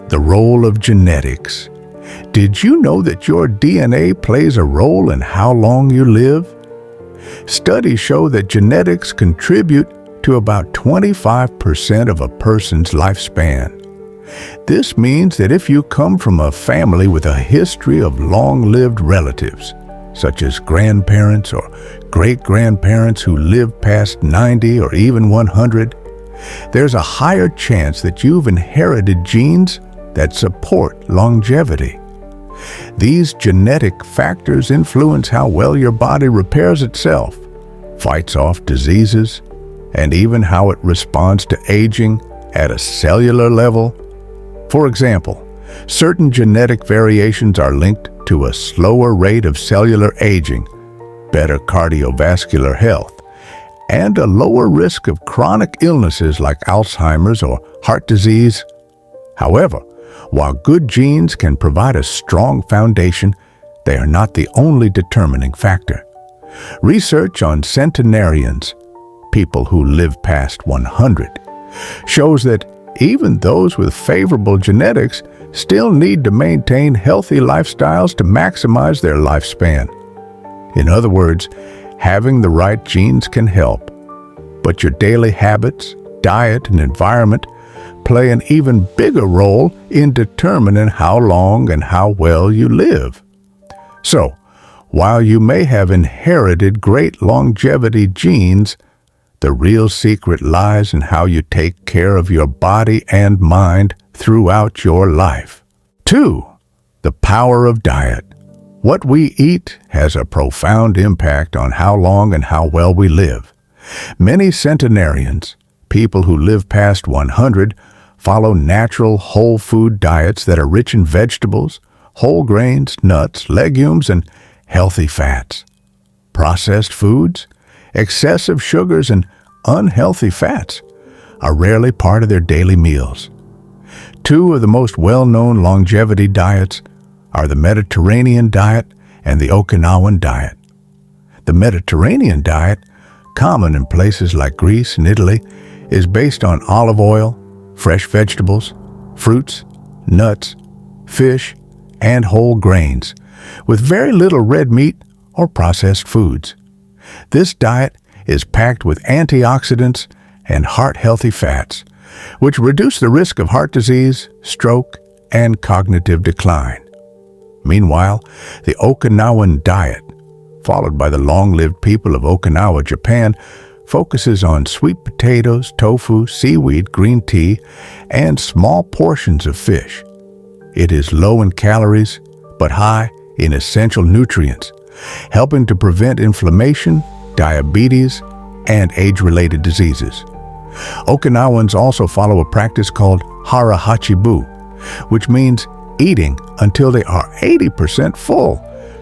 The role of genetics. Did you know that your DNA plays a role in how long you live? Studies show that genetics contribute to about 25% of a person's lifespan. This means that if you come from a family with a history of long-lived relatives, such as grandparents or great-grandparents who lived past 90 or even 100, there's a higher chance that you've inherited genes that support longevity. These genetic factors influence how well your body repairs itself, fights off diseases, and even how it responds to aging at a cellular level. For example, certain genetic variations are linked to a slower rate of cellular aging, better cardiovascular health, and a lower risk of chronic illnesses like Alzheimer's or heart disease. However, while good genes can provide a strong foundation, they are not the only determining factor. Research on centenarians, people who live past 100, shows that even those with favorable genetics still need to maintain healthy lifestyles to maximize their lifespan. In other words, having the right genes can help, but your daily habits, diet, and environment play an even bigger role in determining how long and how well you live. So, while you may have inherited great longevity genes, the real secret lies in how you take care of your body and mind throughout your life. 2. The power of diet. What we eat has a profound impact on how long and how well we live. Many centenarians, people who live past 100, follow natural whole food diets that are rich in vegetables, whole grains, nuts, legumes, and healthy fats. Processed foods, excessive sugars, and unhealthy fats are rarely part of their daily meals. Two of the most well-known longevity diets are the Mediterranean diet and the Okinawan diet. The Mediterranean diet, common in places like Greece and Italy, is based on olive oil, fresh vegetables, fruits, nuts, fish, and whole grains, with very little red meat or processed foods. This diet is packed with antioxidants and heart-healthy fats, which reduce the risk of heart disease, stroke, and cognitive decline. Meanwhile, the Okinawan diet, followed by the long-lived people of Okinawa, Japan, focuses on sweet potatoes, tofu, seaweed, green tea, and small portions of fish. It is low in calories, but high in essential nutrients, helping to prevent inflammation, diabetes, and age-related diseases. Okinawans also follow a practice called hara hachibu, which means eating until they are 80% full,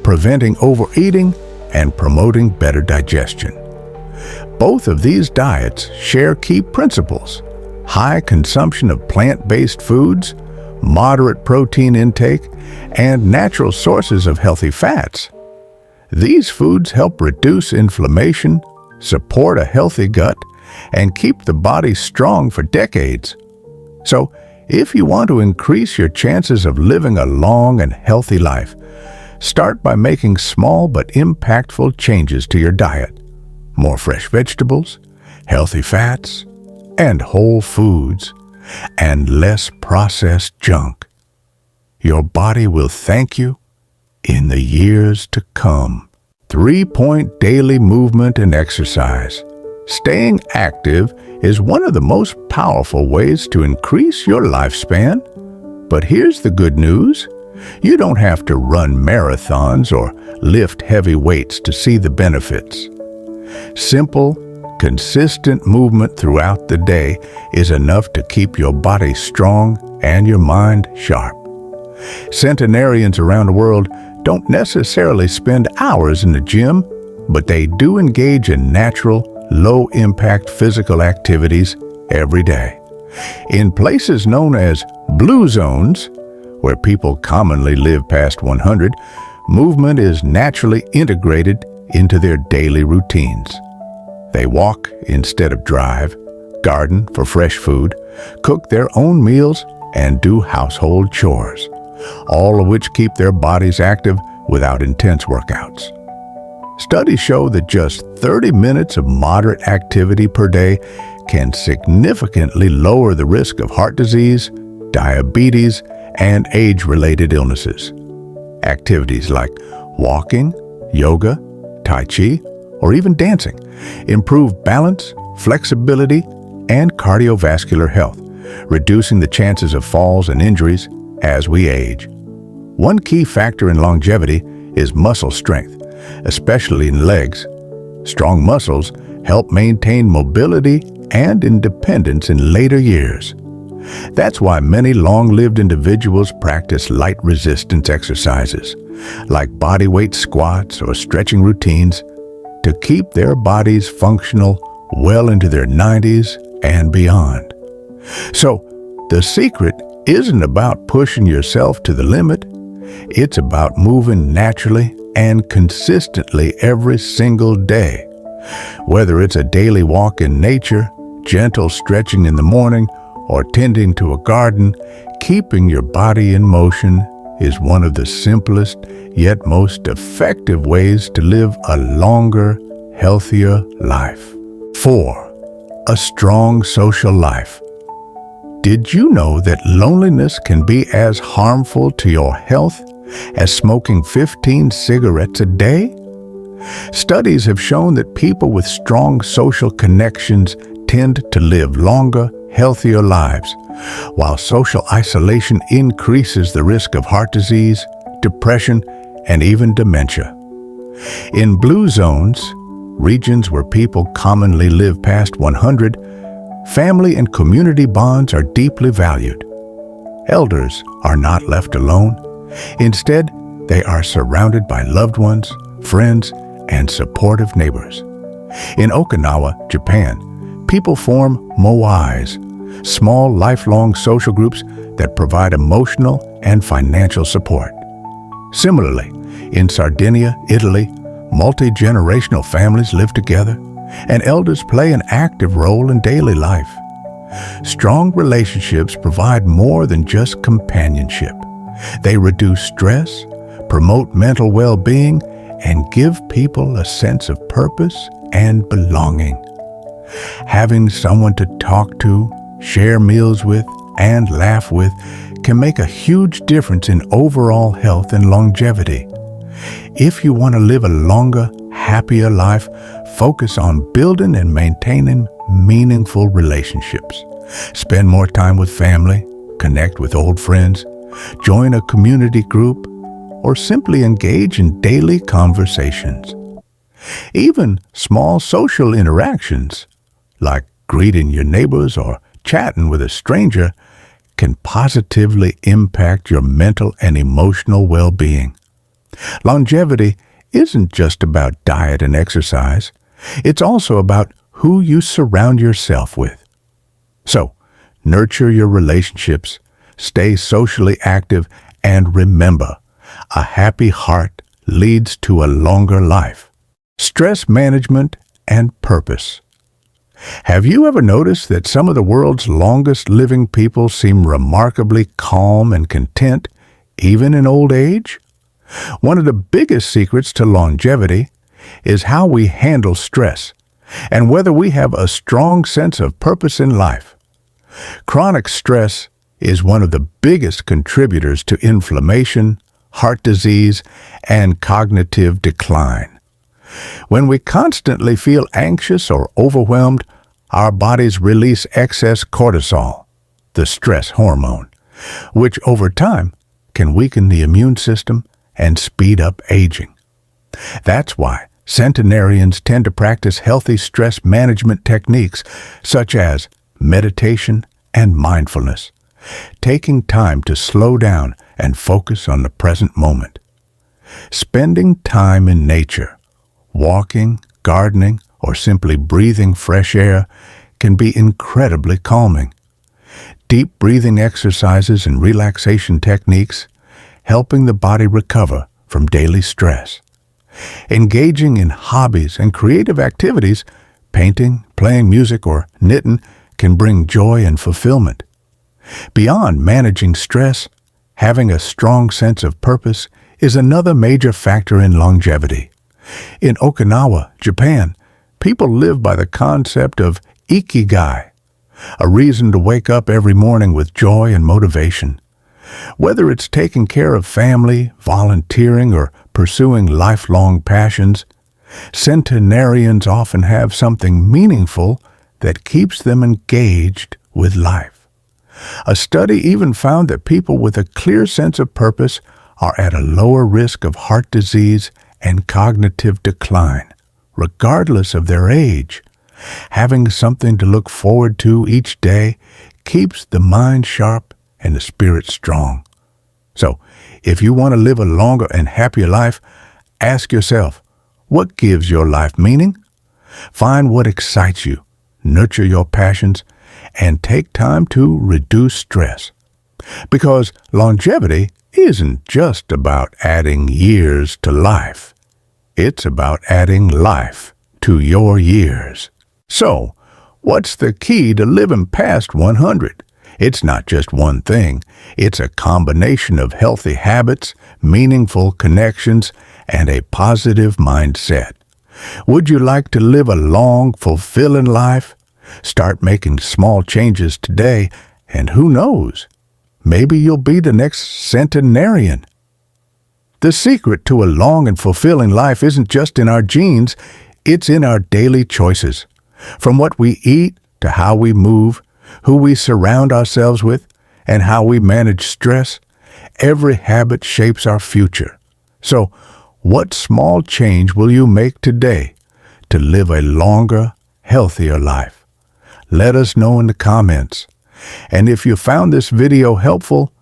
preventing overeating and promoting better digestion. Both of these diets share key principles: high consumption of plant-based foods, moderate protein intake, and natural sources of healthy fats. These foods help reduce inflammation, support a healthy gut, and keep the body strong for decades. So, if you want to increase your chances of living a long and healthy life, start by making small but impactful changes to your diet. More fresh vegetables, healthy fats, and whole foods, and less processed junk. Your body will thank you in the years to come. 3-point daily movement and exercise. Staying active is one of the most powerful ways to increase your lifespan. But here's the good news. You don't have to run marathons or lift heavy weights to see the benefits. Simple, consistent movement throughout the day is enough to keep your body strong and your mind sharp. Centenarians around the world don't necessarily spend hours in the gym, but they do engage in natural, low-impact physical activities every day. In places known as blue zones, where people commonly live past 100, movement is naturally integrated into their daily routines. They walk instead of drive, garden for fresh food, cook their own meals, and do household chores, all of which keep their bodies active without intense workouts. Studies show that just 30 minutes of moderate activity per day can significantly lower the risk of heart disease, diabetes, and age-related illnesses. Activities like walking, yoga, tai chi, or even dancing improve balance, flexibility, and cardiovascular health, reducing the chances of falls and injuries as we age. One key factor in longevity is muscle strength, especially in legs. Strong muscles help maintain mobility and independence in later years. That's why many long-lived individuals practice light resistance exercises, like bodyweight squats or stretching routines, to keep their bodies functional well into their 90s and beyond. So, the secret isn't about pushing yourself to the limit. It's about moving naturally and consistently every single day. Whether it's a daily walk in nature, gentle stretching in the morning, or tending to a garden, keeping your body in motion is one of the simplest yet most effective ways to live a longer, healthier life. 4. A strong social life. Did you know that loneliness can be as harmful to your health as smoking 15 cigarettes a day? Studies have shown that people with strong social connections tend to live longer, healthier lives, while social isolation increases the risk of heart disease, depression, and even dementia. In blue zones, regions where people commonly live past 100, family and community bonds are deeply valued. Elders are not left alone. Instead, they are surrounded by loved ones, friends, and supportive neighbors. In Okinawa, Japan, people form moais, small lifelong social groups that provide emotional and financial support. Similarly, in Sardinia, Italy, multi-generational families live together, and elders play an active role in daily life. Strong relationships provide more than just companionship. They reduce stress, promote mental well-being, and give people a sense of purpose and belonging. Having someone to talk to, share meals with, and laugh with can make a huge difference in overall health and longevity. If you want to live a longer, happier life, focus on building and maintaining meaningful relationships. Spend more time with family, connect with old friends, join a community group, or simply engage in daily conversations. Even small social interactions, like greeting your neighbors or chatting with a stranger, can positively impact your mental and emotional well-being. Longevity isn't just about diet and exercise. It's also about who you surround yourself with. So, nurture your relationships, stay socially active, and remember, a happy heart leads to a longer life. Stress management and purpose. Have you ever noticed that some of the world's longest living people seem remarkably calm and content, even in old age? One of the biggest secrets to longevity is how we handle stress and whether we have a strong sense of purpose in life. Chronic stress is one of the biggest contributors to inflammation, heart disease, and cognitive decline. When we constantly feel anxious or overwhelmed, our bodies release excess cortisol, the stress hormone, which over time can weaken the immune system and speed up aging. That's why centenarians tend to practice healthy stress management techniques such as meditation and mindfulness, taking time to slow down and focus on the present moment. Spending time in nature, walking, gardening, or simply breathing fresh air can be incredibly calming. Deep breathing exercises and relaxation techniques helping the body recover from daily stress. Engaging in hobbies and creative activities, painting, playing music, or knitting, can bring joy and fulfillment. Beyond managing stress, having a strong sense of purpose is another major factor in longevity. In Okinawa, Japan, people live by the concept of ikigai, a reason to wake up every morning with joy and motivation. Whether it's taking care of family, volunteering, or pursuing lifelong passions, centenarians often have something meaningful that keeps them engaged with life. A study even found that people with a clear sense of purpose are at a lower risk of heart disease and cognitive decline, regardless of their age. Having something to look forward to each day keeps the mind sharp and the spirit strong. So, if you want to live a longer and happier life, ask yourself, what gives your life meaning? Find what excites you, nurture your passions, and take time to reduce stress. Because longevity isn't just about adding years to life. It's about adding life to your years. So, what's the key to living past 100? It's not just one thing. It's a combination of healthy habits, meaningful connections, and a positive mindset. Would you like to live a long, fulfilling life? Start making small changes today, and who knows? Maybe you'll be the next centenarian. The secret to a long and fulfilling life isn't just in our genes, it's in our daily choices. From what we eat to how we move, who we surround ourselves with, and how we manage stress, every habit shapes our future. So, what small change will you make today to live a longer, healthier life? Let us know in the comments. And if you found this video helpful,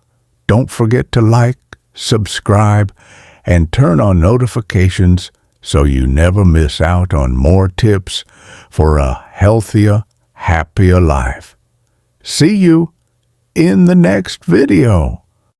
don't forget to like, subscribe, and turn on notifications so you never miss out on more tips for a healthier, happier life. See you in the next video.